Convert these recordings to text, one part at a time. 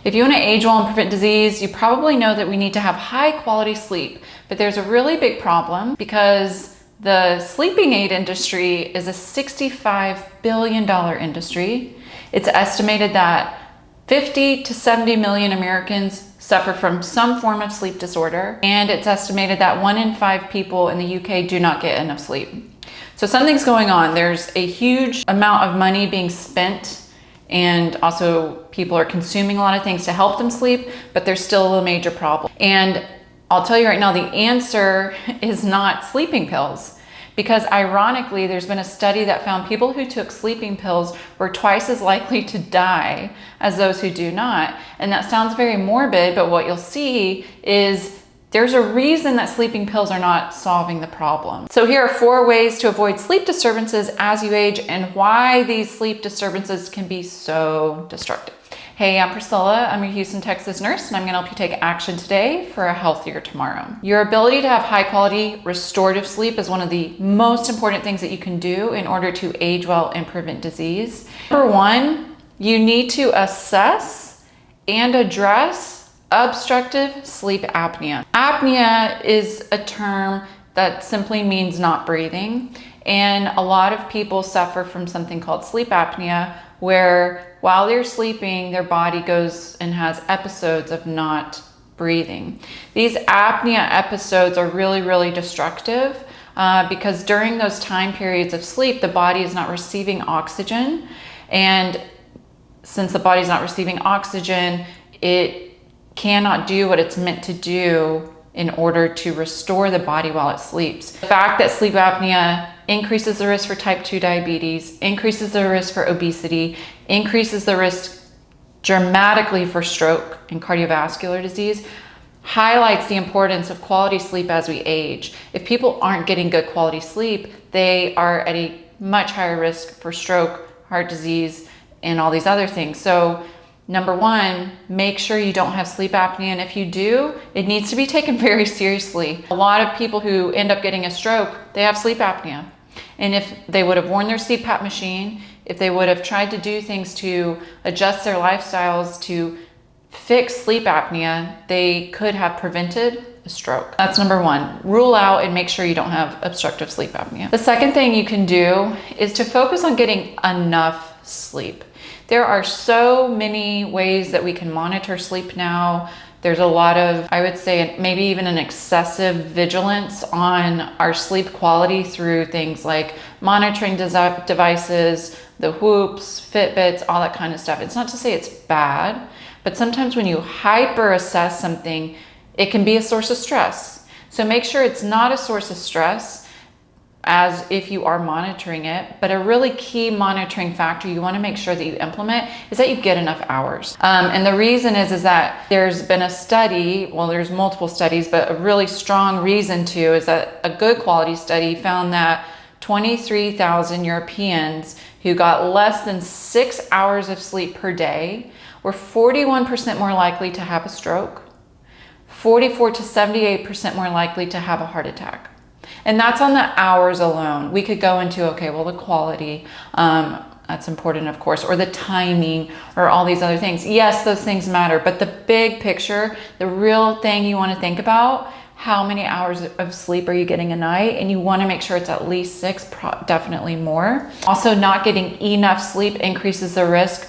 If you want to age well and prevent disease, you probably know that we need to have high quality sleep, but there's a really big problem because the sleeping aid industry is a $65 billion industry. It's estimated that 50 to 70 million Americans suffer from some form of sleep disorder, and it's estimated that 1 in 5 people in the UK do not get enough sleep. So something's going on. There's a huge amount of money being spent, and also people are consuming a lot of things to help them sleep, but there's still a major problem. And I'll tell you right now, the answer is not sleeping pills, because ironically, there's been a study that found people who took sleeping pills were twice as likely to die as those who do not. And that sounds very morbid, but what you'll see is there's a reason that sleeping pills are not solving the problem. So here are 4 ways to avoid sleep disturbances as you age and why these sleep disturbances can be so destructive. Hey, I'm Priscilla. I'm your Houston, Texas nurse, and I'm gonna help you take action today for a healthier tomorrow. Your ability to have high quality restorative sleep is one of the most important things that you can do in order to age well and prevent disease. Number 1, you need to assess and address obstructive sleep apnea. Apnea is a term that simply means not breathing, and a lot of people suffer from something called sleep apnea, where while they're sleeping, their body goes and has episodes of not breathing. These apnea episodes are really, really destructive because during those time periods of sleep, the body is not receiving oxygen. And since the body's not receiving oxygen, it cannot do what it's meant to do in order to restore the body while it sleeps. The fact that sleep apnea increases the risk for type 2 diabetes, increases the risk for obesity, increases the risk dramatically for stroke and cardiovascular disease, highlights the importance of quality sleep as we age. If people aren't getting good quality sleep, they are at a much higher risk for stroke, heart disease, and all these other things. So number 1, make sure you don't have sleep apnea, and if you do, it needs to be taken very seriously. A lot of people who end up getting a stroke, they have sleep apnea. And if they would have worn their CPAP machine, if they would have tried to do things to adjust their lifestyles to fix sleep apnea, they could have prevented a stroke. That's number 1. Rule out and make sure you don't have obstructive sleep apnea. The second thing you can do is to focus on getting enough sleep. There are so many ways that we can monitor sleep now. There's a lot of, I would say, maybe even an excessive vigilance on our sleep quality through things like monitoring devices, the Whoops, Fitbits, all that kind of stuff. It's not to say it's bad, but sometimes when you hyper assess something, it can be a source of stress. So make sure it's not a source of stress as if you are monitoring it, but a really key monitoring factor you want to make sure that you implement is that you get enough hours. And the reason is that there's been a study, well, there's multiple studies, but a really strong reason to is that a good quality study found that 23,000 Europeans who got less than 6 hours of sleep per day were 41% more likely to have a stroke, 44 to 78% more likely to have a heart attack. And that's on the hours alone. We could go into, okay, well, the quality, that's important, of course, or the timing, or all these other things. Yes, those things matter, but the big picture, the real thing you want to think about, how many hours of sleep are you getting a night? And you want to make sure it's at least 6, definitely more. Also, not getting enough sleep increases the risk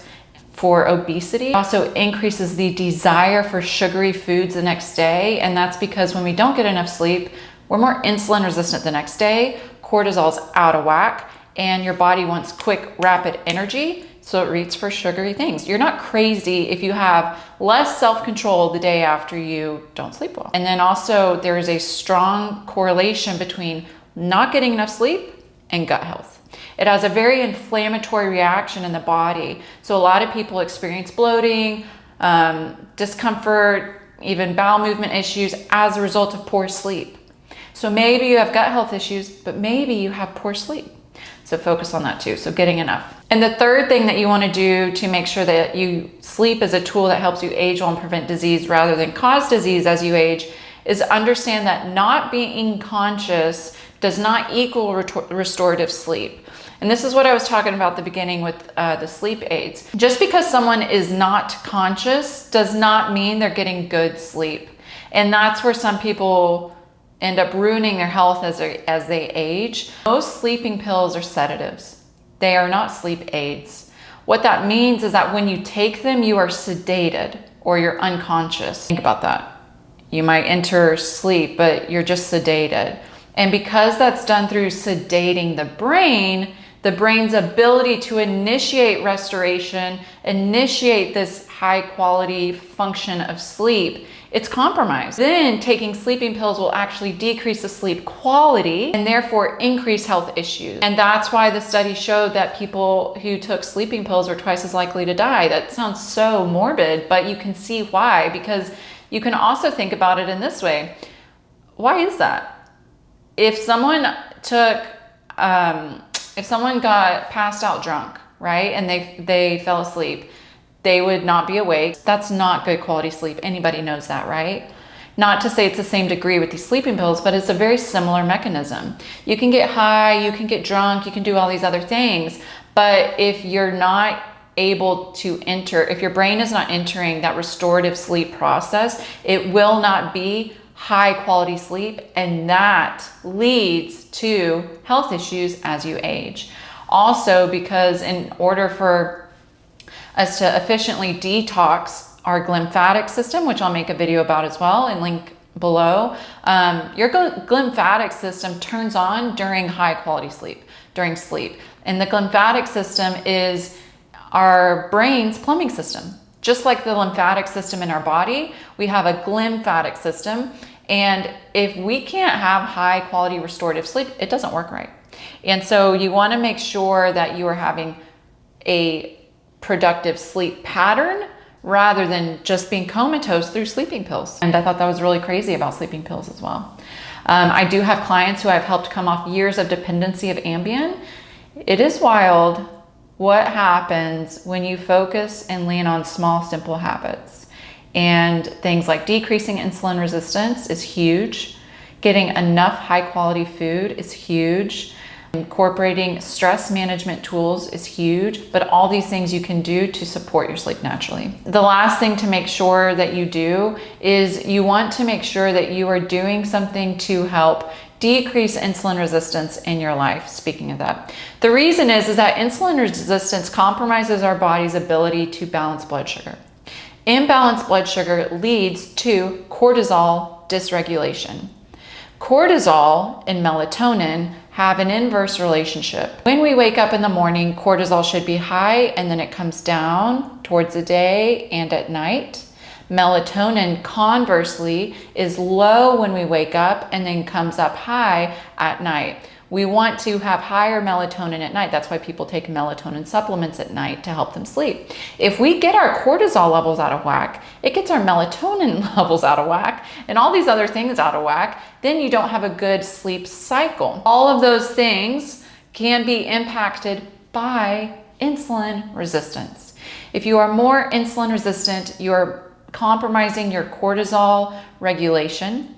for obesity. Also increases the desire for sugary foods the next day. And that's because when we don't get enough sleep, we're more insulin resistant the next day, cortisol's out of whack, and your body wants quick, rapid energy, so it reaches for sugary things. You're not crazy if you have less self-control the day after you don't sleep well. And then also there is a strong correlation between not getting enough sleep and gut health. It has a very inflammatory reaction in the body. So a lot of people experience bloating, discomfort, even bowel movement issues as a result of poor sleep. So maybe you have gut health issues, but maybe you have poor sleep. So focus on that too, so getting enough. And the third thing that you want to do to make sure that you sleep is a tool that helps you age well and prevent disease rather than cause disease as you age is understand that not being conscious does not equal restorative sleep. And this is what I was talking about at the beginning with the sleep aids. Just because someone is not conscious does not mean they're getting good sleep. And that's where some people end up ruining their health as they age. Most sleeping pills are sedatives. They are not sleep aids. What that means is that when you take them, you are sedated or you're unconscious. Think about that. You might enter sleep, but you're just sedated. And because that's done through sedating the brain's ability to initiate restoration, initiate this high quality function of sleep, it's compromised. Then taking sleeping pills will actually decrease the sleep quality and therefore increase health issues. And that's why the study showed that people who took sleeping pills were twice as likely to die. That sounds so morbid, but you can see why, because you can also think about it in this way. Why is that? If someone got passed out drunk, right, and they fell asleep, they would not be awake. That's not good quality sleep. Anybody knows that, right? Not to say it's the same degree with these sleeping pills, but it's a very similar mechanism. You can get high, you can get drunk, you can do all these other things, but if you're not able to if your brain is not entering that restorative sleep process, it will not be high quality sleep, and that leads to health issues as you age. Also, because in order for us to efficiently detox our glymphatic system, which I'll make a video about as well and link below, your glymphatic system turns on during high quality sleep, during sleep. And the glymphatic system is our brain's plumbing system. Just like the lymphatic system in our body, we have a glymphatic system. And if we can't have high quality restorative sleep, it doesn't work right. And so you want to make sure that you are having a productive sleep pattern rather than just being comatose through sleeping pills. And I thought that was really crazy about sleeping pills as well. I do have clients who I've helped come off years of dependency of Ambien. It is wild what happens when you focus and lean on small, simple habits. And things like decreasing insulin resistance is huge. Getting enough high quality food is huge. Incorporating stress management tools is huge, but all these things you can do to support your sleep naturally. The last thing to make sure that you do is you want to make sure that you are doing something to help decrease insulin resistance in your life. Speaking of that, the reason is that insulin resistance compromises our body's ability to balance blood sugar. Imbalanced blood sugar leads to cortisol dysregulation. Cortisol and melatonin have an inverse relationship. When we wake up in the morning, cortisol should be high and then it comes down towards the day and at night. Melatonin, conversely, is low when we wake up and then comes up high at night. We want to have higher melatonin at night. That's why people take melatonin supplements at night to help them sleep. If we get our cortisol levels out of whack, it gets our melatonin levels out of whack and all these other things out of whack, then you don't have a good sleep cycle. All of those things can be impacted by insulin resistance. If you are more insulin resistant, you're compromising your cortisol regulation.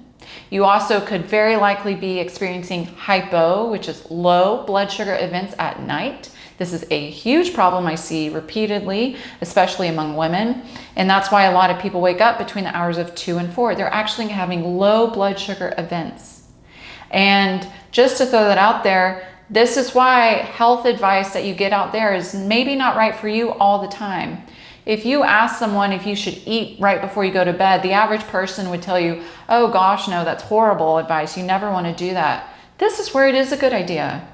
You also could very likely be experiencing hypo, which is low blood sugar events at night. This is a huge problem I see repeatedly, especially among women. And that's why a lot of people wake up between the hours of 2 and 4. They're actually having low blood sugar events. And just to throw that out there, this is why health advice that you get out there is maybe not right for you all the time. If you ask someone if you should eat right before you go to bed, the average person would tell you, oh gosh, no, that's horrible advice. You never want to do that. This is where it is a good idea.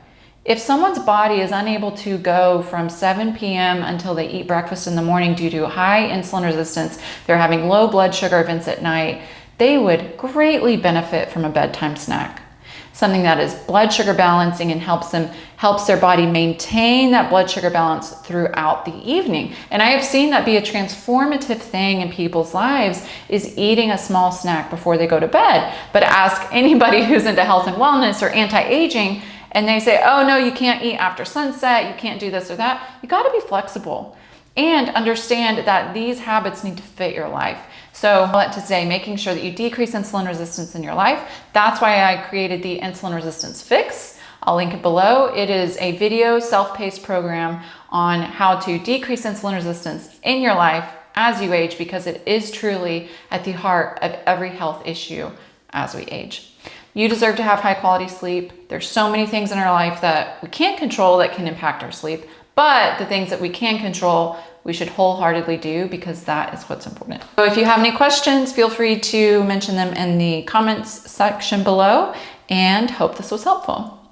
If someone's body is unable to go from 7 p.m. until they eat breakfast in the morning due to high insulin resistance, they're having low blood sugar events at night, they would greatly benefit from a bedtime snack. Something that is blood sugar balancing and helps their body maintain that blood sugar balance throughout the evening. And I have seen that be a transformative thing in people's lives, is eating a small snack before they go to bed. But ask anybody who's into health and wellness or anti-aging, and they say, oh no, you can't eat after sunset, you can't do this or that. You gotta be flexible and understand that these habits need to fit your life. So to say, making sure that you decrease insulin resistance in your life. That's why I created the Insulin Resistance Fix. I'll link it below. It is a video self-paced program on how to decrease insulin resistance in your life as you age, because it is truly at the heart of every health issue as we age. You deserve to have high quality sleep. There's so many things in our life that we can't control that can impact our sleep, but the things that we can control, we should wholeheartedly do, because that is what's important. So if you have any questions, feel free to mention them in the comments section below, and hope this was helpful.